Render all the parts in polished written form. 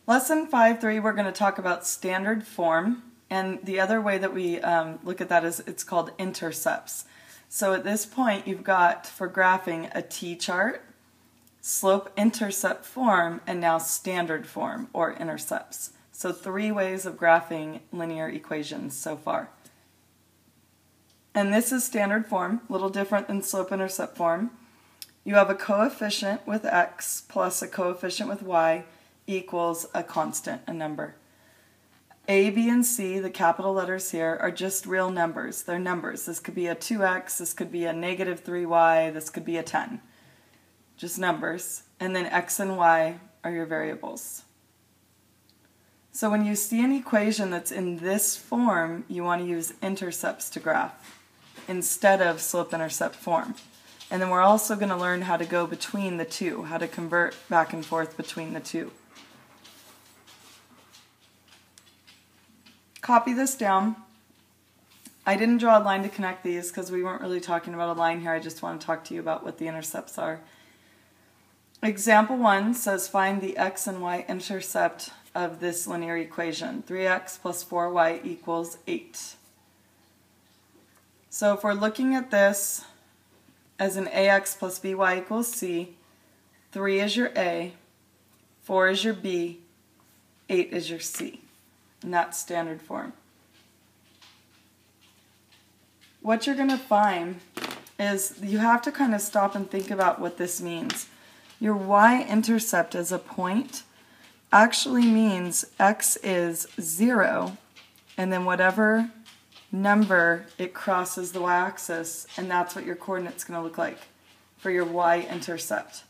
Lesson 5.3, we're going to talk about standard form, and the other way that we look at that is it's called intercepts. So at this point you've got, for graphing, a t-chart, slope-intercept form, and now standard form, or intercepts. So 3 ways of graphing linear equations so far. And this is standard form, a little different than slope-intercept form. You have a coefficient with x plus a coefficient with y equals a constant, a number. A, B, and C, the capital letters here, are just real numbers. They're numbers. This could be a 2x, this could be a negative 3y, this could be a 10. Just numbers. And then x and y are your variables. So when you see an equation that's in this form, you want to use intercepts to graph instead of slope-intercept form. And then we're also going to learn how to go between the two, how to convert back and forth between the two. Copy this down. I didn't draw a line to connect these because we weren't really talking about a line here. I just want to talk to you about what the intercepts are. Example 1 says find the x and y intercept of this linear equation. 3x plus 4y equals 8. So if we're looking at this as an ax plus by equals c, 3 is your a, 4 is your b, 8 is your c. And that's standard form. What you're going to find is you have to kind of stop and think about what this means. Your y-intercept as a point actually means x is 0, and then whatever number it crosses the y-axis, and that's what your coordinate's going to look like for your y-intercept.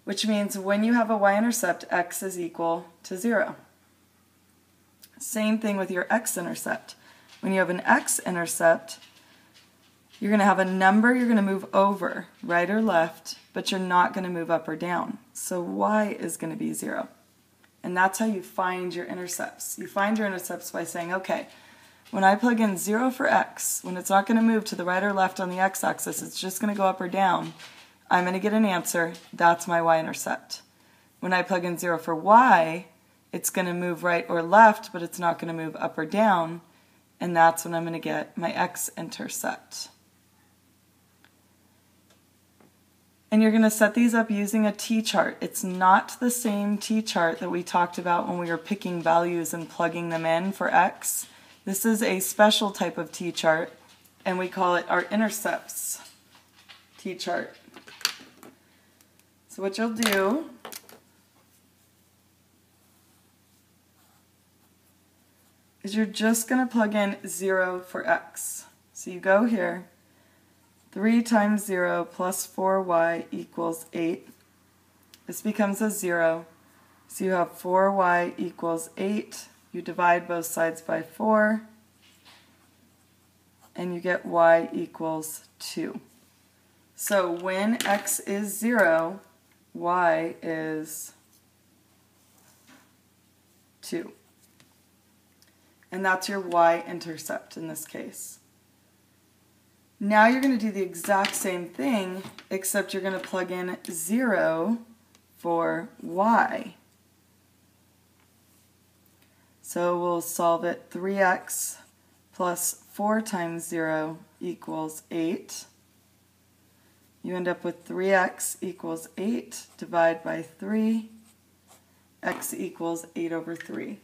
Which means when you have a y-intercept, x is equal to 0. Same thing with your x-intercept. When you have an x-intercept, you're going to have a number you're going to move over, right or left, but you're not going to move up or down. So y is going to be 0. And that's how you find your intercepts. You find your intercepts by saying, okay, when I plug in 0 for x, when it's not going to move to the right or left on the x-axis, it's just going to go up or down, I'm going to get an answer. That's my y-intercept. When I plug in 0 for y, it's going to move right or left, but it's not going to move up or down, and that's when I'm going to get my x-intercept. And you're going to set these up using a t-chart. It's not the same t-chart that we talked about when we were picking values and plugging them in for x. This is a special type of t-chart, and we call it our intercepts t-chart. So what you'll do is you're just going to plug in 0 for x. So you go here, 3 times 0 plus 4y equals 8. This becomes a 0. So you have 4y equals 8. You divide both sides by 4, and you get y equals 2. So when x is 0, y is 2. And that's your y-intercept in this case. Now you're going to do the exact same thing, except you're going to plug in 0 for y. So we'll solve it. 3x plus 4 times 0 equals 8. You end up with 3x equals 8, divide by 3, x equals 8 over 3.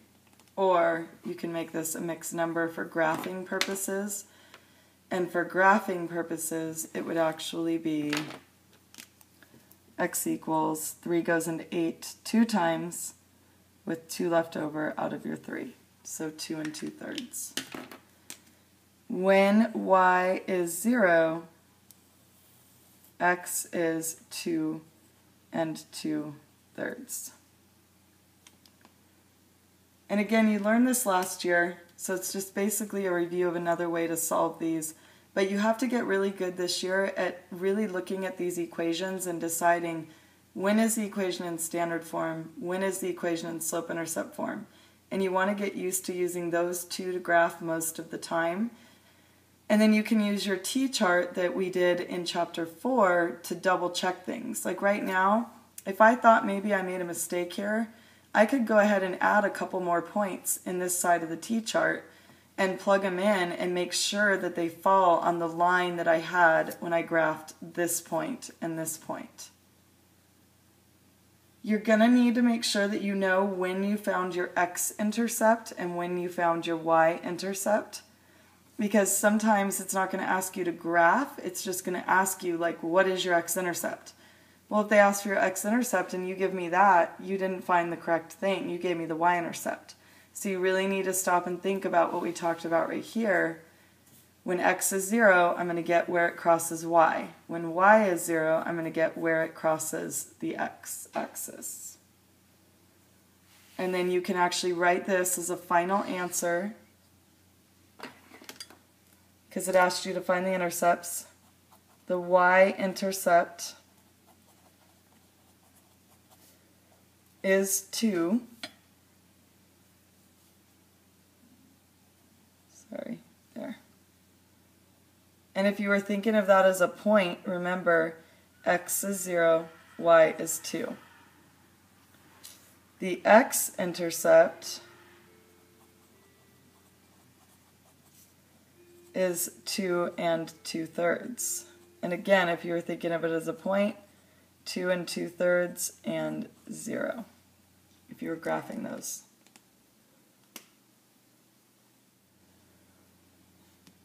Or you can make this a mixed number for graphing purposes. And for graphing purposes, it would actually be x equals 3 goes into 8 2 times, with 2 left over out of your 3. So 2 2/3. When y is 0, x is 2 2/3. And again, you learned this last year, so it's just basically a review of another way to solve these. But you have to get really good this year at really looking at these equations and deciding when is the equation in standard form, when is the equation in slope-intercept form. And you want to get used to using those two to graph most of the time. And then you can use your t-chart that we did in chapter 4 to double check things. Like right now, if I thought maybe I made a mistake here, I could go ahead and add a couple more points in this side of the t-chart and plug them in and make sure that they fall on the line that I had when I graphed this point and this point. You're going to need to make sure that you know when you found your x-intercept and when you found your y-intercept, because sometimes it's not going to ask you to graph, it's just going to ask you, like, what is your x-intercept? Well, if they ask for your x-intercept and you give me that, you didn't find the correct thing. You gave me the y-intercept. So you really need to stop and think about what we talked about right here. When x is 0, I'm going to get where it crosses y. When y is 0, I'm going to get where it crosses the x-axis. And then you can actually write this as a final answer, because it asked you to find the intercepts. The y-intercept is 2. Sorry, there. And if you were thinking of that as a point, remember, x is 0, y is 2. The x-intercept is 2 2/3. And again, if you were thinking of it as a point, 2 2/3 and 0, if you were graphing those.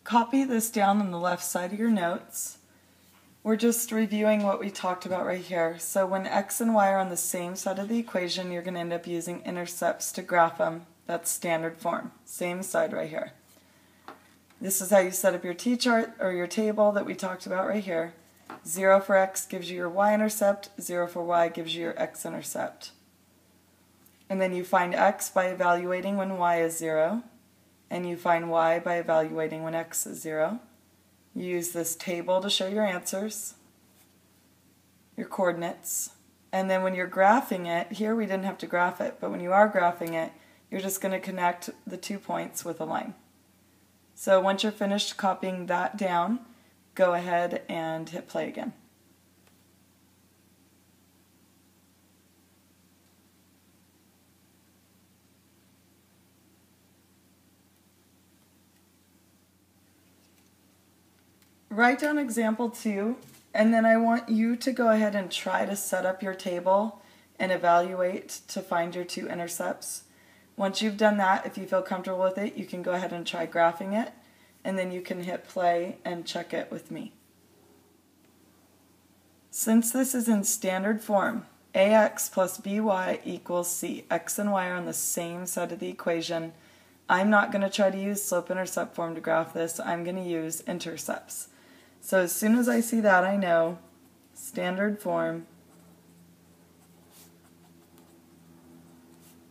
Copy this down on the left side of your notes. We're just reviewing what we talked about right here. So when x and y are on the same side of the equation, you're going to end up using intercepts to graph them. That's standard form. Same side right here. This is how you set up your t-chart or your table that we talked about right here. 0 for x gives you your y-intercept, 0 for y gives you your x-intercept. And then you find x by evaluating when y is 0. And you find y by evaluating when x is 0. You use this table to show your answers, your coordinates, and then when you're graphing it, here we didn't have to graph it, but when you are graphing it, you're just going to connect the 2 points with a line. So once you're finished copying that down, go ahead and hit play again. Write down example 2, and then I want you to go ahead and try to set up your table and evaluate to find your 2 intercepts. Once you've done that, if you feel comfortable with it, you can go ahead and try graphing it, and then you can hit play and check it with me. Since this is in standard form, ax plus by equals c, x and y are on the same side of the equation, I'm not going to try to use slope-intercept form to graph this, I'm going to use intercepts. So as soon as I see that, I know standard form,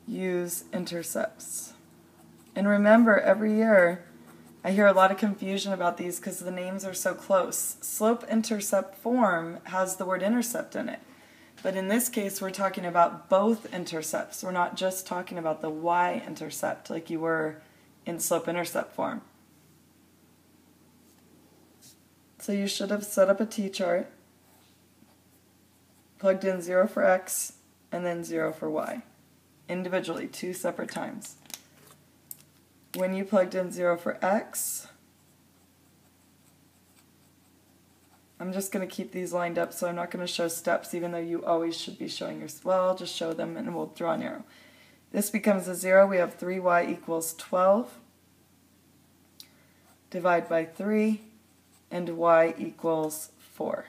use intercepts. And remember, every year I hear a lot of confusion about these because the names are so close. Slope-intercept form has the word intercept in it. But in this case, we're talking about both intercepts. We're not just talking about the y-intercept like you were in slope-intercept form. So you should have set up a t-chart, plugged in 0 for x, and then 0 for y, individually, 2 separate times. When you plugged in 0 for x, I'm just going to keep these lined up, so I'm not going to show steps, even though you always should be showing your, well, I'll just show them and we'll draw an arrow. This becomes a 0. We have 3y equals 12. Divide by 3. And y equals 4.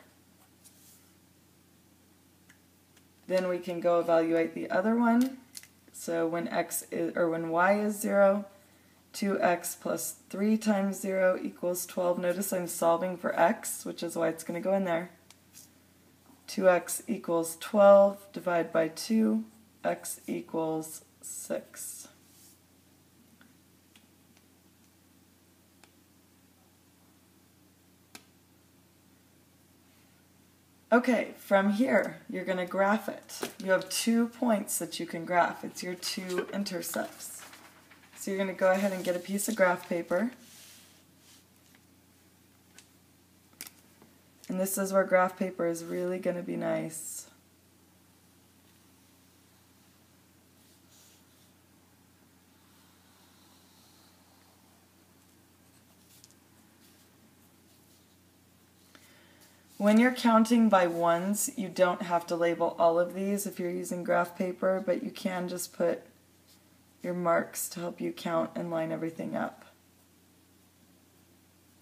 Then we can go evaluate the other one. So when when y is 0, 2x plus 3 times 0 equals 12. Notice I'm solving for x, which is why it's going to go in there. 2x equals 12, divide by 2, x equals 6. Okay, from here, you're going to graph it. You have 2 points that you can graph. It's your 2 intercepts. So you're going to go ahead and get a piece of graph paper. And this is where graph paper is really going to be nice. When you're counting by ones, you don't have to label all of these if you're using graph paper, but you can just put your marks to help you count and line everything up.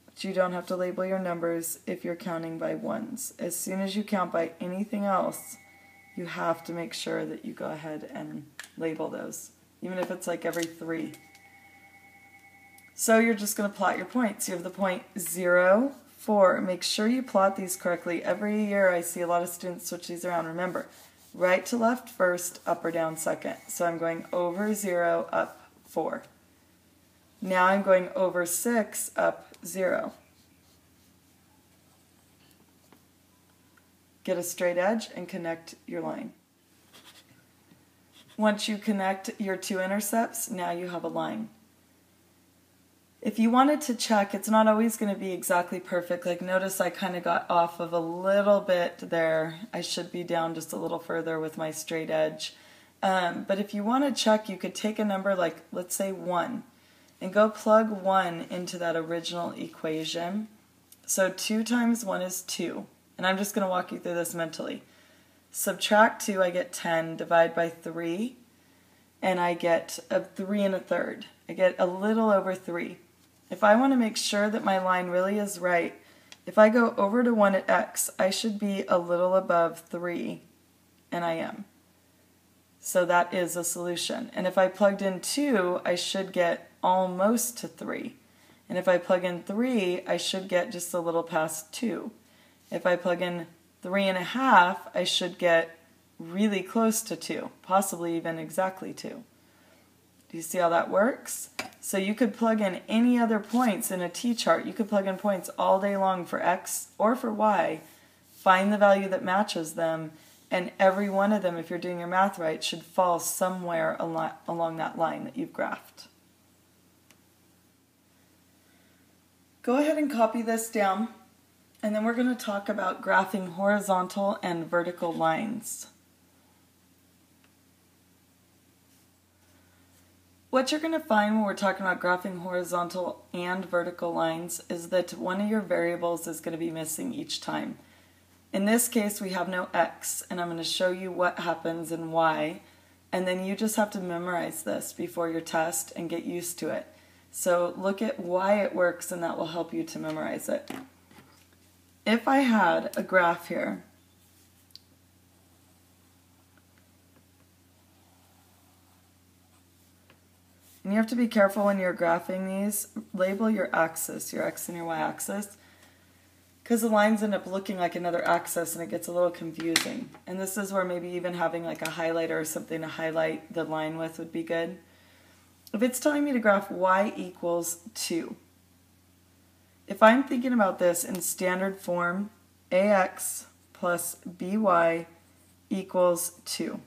But you don't have to label your numbers if you're counting by ones. As soon as you count by anything else, you have to make sure that you go ahead and label those, even if it's like every 3. So you're just going to plot your points. You have the point 0, 4. Make sure you plot these correctly. Every year I see a lot of students switch these around. Remember, right to left first, up or down second. So I'm going over 0, up 4. Now I'm going over 6, up 0. Get a straight edge and connect your line. Once you connect your 2 intercepts, now you have a line. If you wanted to check, it's not always going to be exactly perfect. Like notice I kind of got off of a little bit there. I should be down just a little further with my straight edge. But if you want to check, you could take a number like, let's say 1, and go plug 1 into that original equation. So 2 times 1 is 2. And I'm just going to walk you through this mentally. Subtract 2, I get 10, divide by 3, and I get a 3 1/3. I get a little over 3. If I want to make sure that my line really is right, if I go over to 1 at x, I should be a little above 3, and I am. So that is a solution. And if I plugged in 2, I should get almost to 3. And if I plug in 3, I should get just a little past 2. If I plug in 3 1/2, I should get really close to 2, possibly even exactly 2. Do you see how that works? So you could plug in any other points in a t-chart. You could plug in points all day long for x or for y, find the value that matches them, and every one of them, if you're doing your math right, should fall somewhere along that line that you've graphed. Go ahead and copy this down. And then we're going to talk about graphing horizontal and vertical lines. What you're going to find when we're talking about graphing horizontal and vertical lines is that one of your variables is going to be missing each time. In this case, we have no x, and I'm going to show you what happens and why, and then you just have to memorize this before your test and get used to it. So look at why it works, and that will help you to memorize it. If I had a graph here, and you have to be careful when you're graphing these, label your axis, your x and your y axis, because the lines end up looking like another axis and it gets a little confusing. And this is where maybe even having like a highlighter or something to highlight the line with would be good. If it's telling me to graph y equals 2, if I'm thinking about this in standard form, ax plus by equals 2.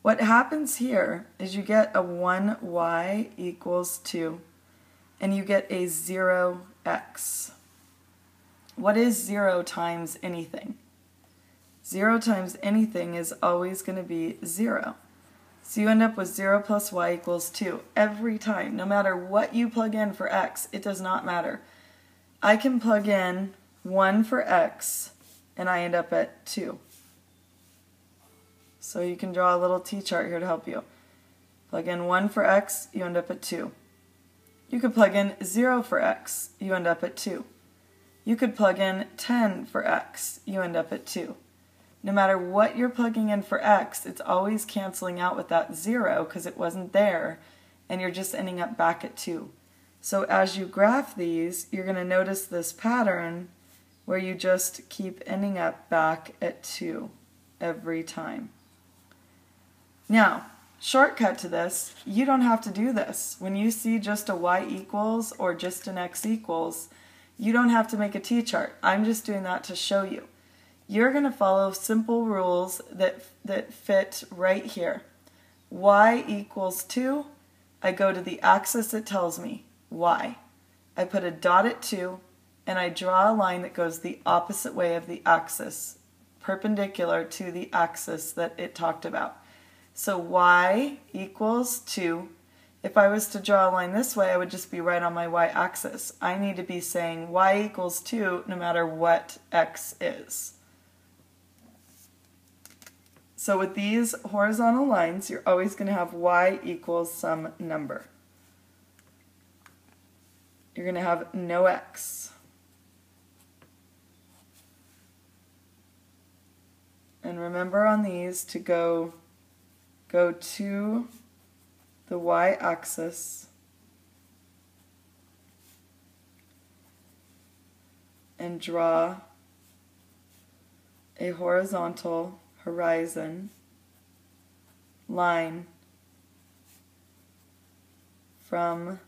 What happens here is you get a 1y equals 2, and you get a 0x. What is 0 times anything? 0 times anything is always going to be 0. So you end up with 0 plus y equals 2 every time. No matter what you plug in for x, it does not matter. I can plug in 1 for x, and I end up at 2. So you can draw a little t-chart here to help you. Plug in 1 for x, you end up at 2. You could plug in 0 for x, you end up at 2. You could plug in 10 for x, you end up at 2. No matter what you're plugging in for x, it's always canceling out with that 0 because it wasn't there, and you're just ending up back at 2. So as you graph these, you're going to notice this pattern where you just keep ending up back at 2 every time. Now, shortcut to this, you don't have to do this. When you see just a y equals or just an x equals, you don't have to make a t-chart. I'm just doing that to show you. You're going to follow simple rules that fit right here. Y equals 2, I go to the axis that tells me y. I put a dot at 2, and I draw a line that goes the opposite way of the axis, perpendicular to the axis that it talked about. So y equals 2. If I was to draw a line this way, I would just be right on my y-axis. I need to be saying y equals 2 no matter what x is. So with these horizontal lines, you're always going to have y equals some number. You're going to have no x. And remember on these to go to the y-axis and draw a horizontal horizon line from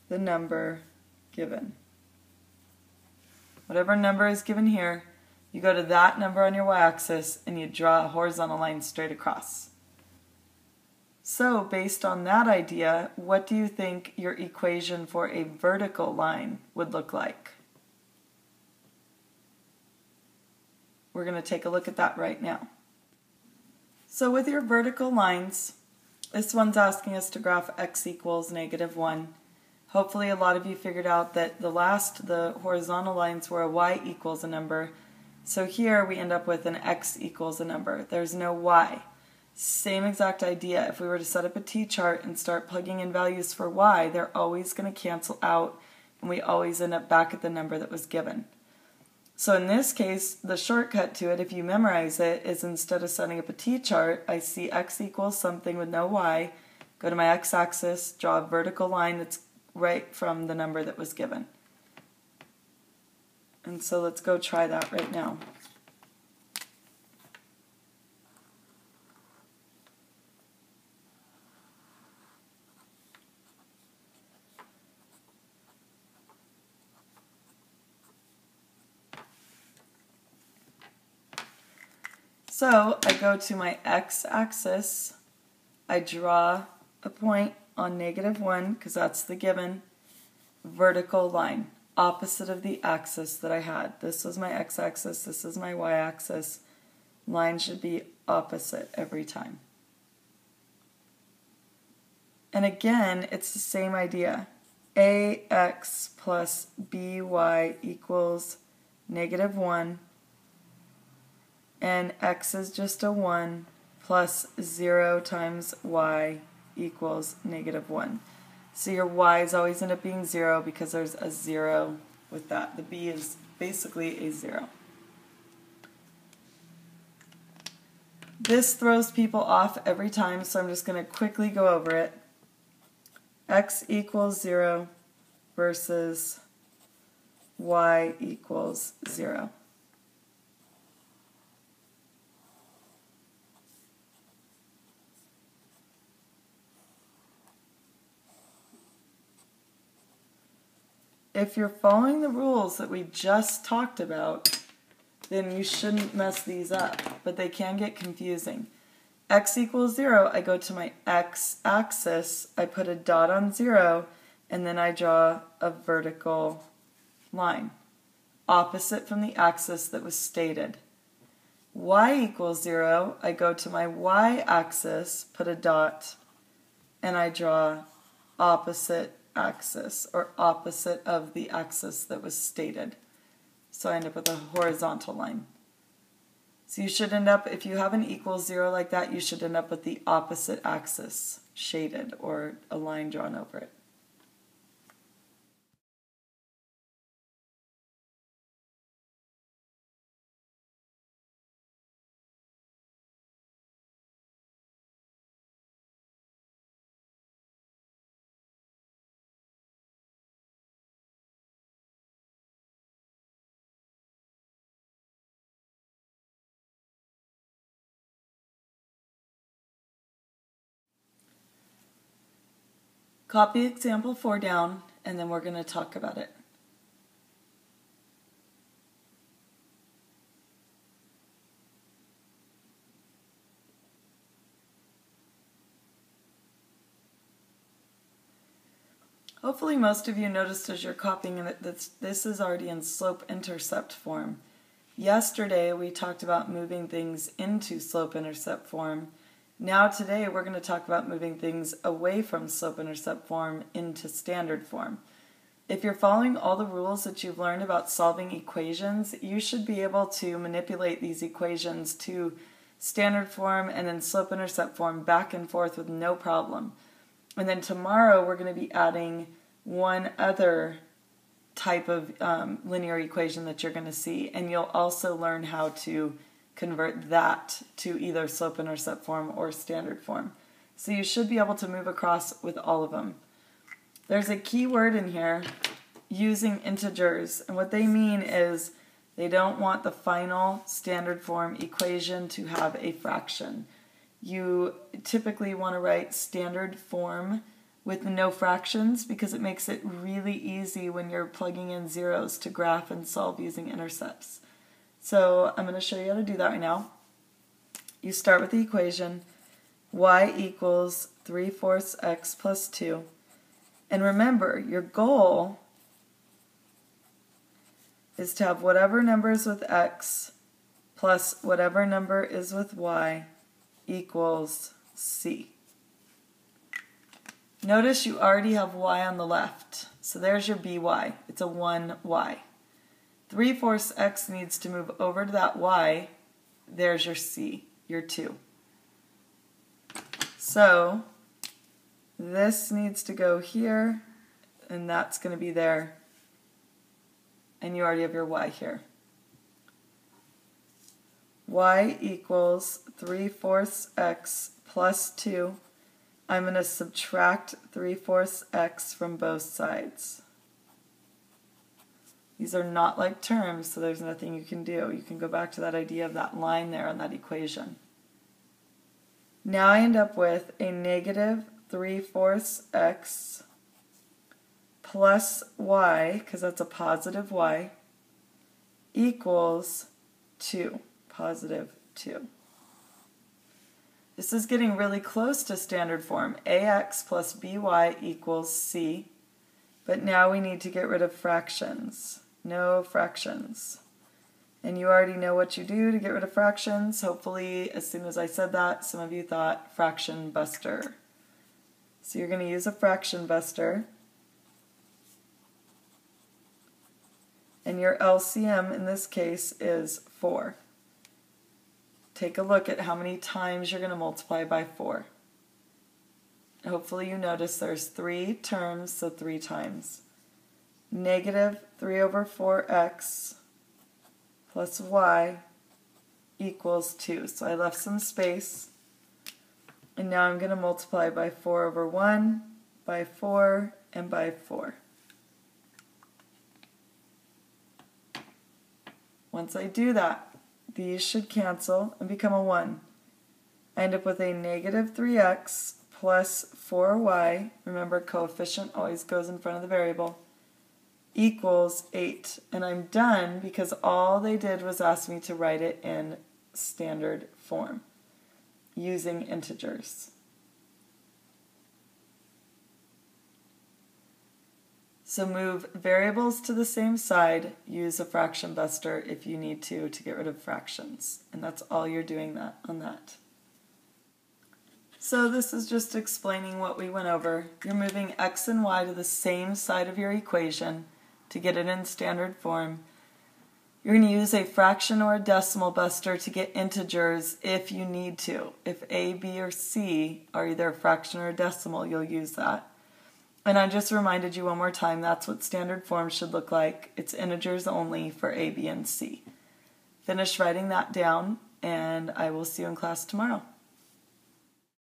the number given. Whatever number is given here, you go to that number on your y-axis and you draw a horizontal line straight across. So based on that idea, what do you think your equation for a vertical line would look like? We're going to take a look at that right now. So with your vertical lines, this one's asking us to graph x equals -1. Hopefully a lot of you figured out that the horizontal lines were a y equals a number. So here we end up with an x equals a number. There's no y. Same exact idea. If we were to set up a t-chart and start plugging in values for y, they're always going to cancel out, and we always end up back at the number that was given. So in this case, the shortcut to it, if you memorize it, is instead of setting up a t-chart, I see x equals something with no y, go to my x-axis, draw a vertical line that's right from the number that was given. And so let's go try that right now. So I go to my x-axis, I draw a point on -1 because that's the given vertical line, opposite of the axis that I had. This was my x-axis, this is my y-axis. Line should be opposite every time. And again, it's the same idea. ax plus by equals -1, and x is just a 1 plus 0 times y equals -1. So your y's always end up being 0 because there's a 0 with that. The b is basically a 0. This throws people off every time, so I'm just going to quickly go over it. X equals 0 versus y equals 0. If you're following the rules that we just talked about, then you shouldn't mess these up, but they can get confusing. X equals 0, I go to my x-axis, I put a dot on 0, and then I draw a vertical line, opposite from the axis that was stated. Y equals 0, I go to my y-axis, put a dot, and I draw opposite axis, or opposite of the axis that was stated. So I end up with a horizontal line. So you should end up, if you have an equals 0 like that, you should end up with the opposite axis shaded, or a line drawn over it. Copy example 4 down, and then we're going to talk about it. Hopefully most of you noticed as you're copying that this is already in slope-intercept form. Yesterday we talked about moving things into slope-intercept form, Now today we're going to talk about moving things away from slope-intercept form into standard form. If you're following all the rules that you've learned about solving equations, you should be able to manipulate these equations to standard form and then slope-intercept form back and forth with no problem. And then tomorrow we're going to be adding one other type of linear equation that you're going to see, and you'll also learn how to convert that to either slope-intercept form or standard form. So you should be able to move across with all of them. There's a key word in here, using integers, and what they mean is they don't want the final standard form equation to have a fraction. You typically want to write standard form with no fractions because it makes it really easy when you're plugging in zeros to graph and solve using intercepts. So I'm going to show you how to do that right now. You start with the equation y equals 3/4 x plus 2. And remember, your goal is to have whatever number is with x plus whatever number is with y equals c. Notice you already have y on the left. So there's your by. It's a 1y. 3/4 x needs to move over to that y. There's your c, your 2. So this needs to go here, and that's going to be there. And you already have your y here. Y equals 3/4 x plus 2. I'm going to subtract 3/4 x from both sides. These are not like terms, so there's nothing you can do. You can go back to that idea of that line there on that equation. Now I end up with a negative 3/4 x plus y, because that's a positive y, equals 2, positive 2. This is getting really close to standard form. ax plus by equals c, but now we need to get rid of fractions. No fractions. And you already know what you do to get rid of fractions. Hopefully, as soon as I said that, some of you thought fraction buster. So you're going to use a fraction buster. And your LCM in this case is 4. Take a look at how many times you're going to multiply by 4. Hopefully you notice there's 3 terms, so 3 times. Negative 3/4x plus y equals 2. So I left some space. And now I'm going to multiply by 4/1, by 4, and by 4. Once I do that, these should cancel and become a 1. I end up with a negative 3x plus 4y, remember coefficient always goes in front of the variable, equals 8. And I'm done because all they did was ask me to write it in standard form using integers. So move variables to the same side, use a fraction buster if you need to get rid of fractions. And that's all you're doing on that. So this is just explaining what we went over. You're moving x and y to the same side of your equation to get it in standard form. You're going to use a fraction or a decimal buster to get integers if you need to. If a, b, or c are either a fraction or a decimal, you'll use that. And I just reminded you one more time, that's what standard form should look like. It's integers only for a, b, and c. Finish writing that down, and I will see you in class tomorrow.